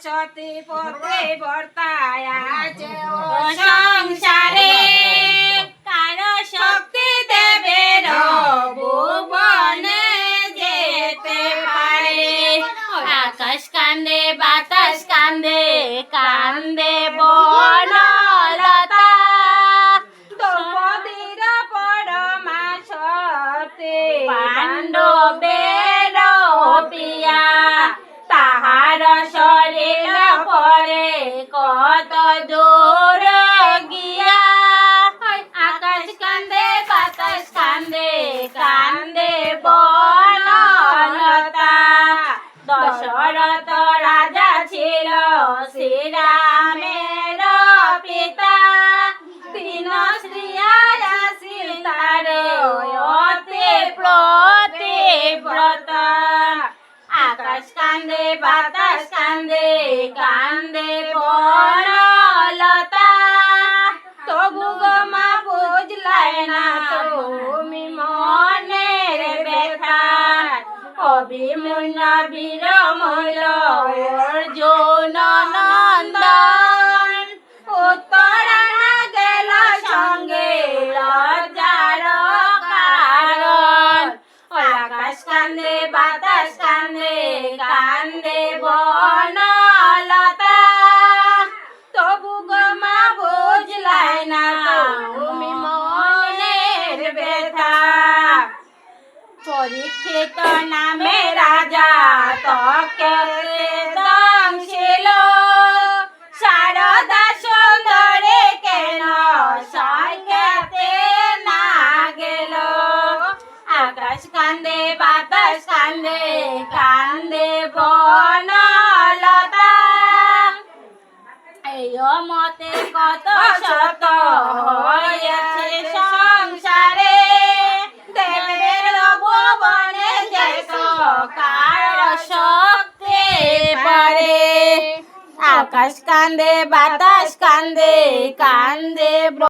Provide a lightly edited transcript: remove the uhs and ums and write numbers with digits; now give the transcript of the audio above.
সতী পথে বর্তায় আছে ও সংসারে কারো শক্তি দেবের ভুবনে যেতে পারে। আকাশ কান্দে বাতাস কান্দে কান্দে বনলতা দ্রৌপদীর পরমা সতী পাণ্ডবের পিয়া তাহার শরীর পরে কত দূর গিয়া। আকাশ কান্দে বাতাস কান্দে কান্দে বনলতা দশরথ রাজা ছিল শ্রীরামের পিতা তিন স্ত্রীর আসিল তারে অতি প্রতিব্রত। আকাশ কান্দে বাতাস কান্দে কান্দে বনলতা তবু গো মা বুঝলাই না তুমি মনের ব্যথা। অভিমন্যু বীর মল্ল অর্জুন নন্দন উত্তরায়ণ গেল সঙ্গে লজ্জার কারণ। আকাশ কান্দে বাতাস কান্দে কান্দে বনলতা তবু গো মা বুঝলাই না তুমি মনের ব্যথা। পরীক্ষিত নামে রাজা তকে ছিল শারদা সুন্দরে কেন সাইকেতে না গেল। আকাশ কান্দে বাতাস কান্দে কান্দে বনলতা এই মতে কত শত হয়েছে সংসারে দেবের ভুবনে যেত কার শক্তি পারে। আকাশ কান্দে বাতাস কান্দে কান্দে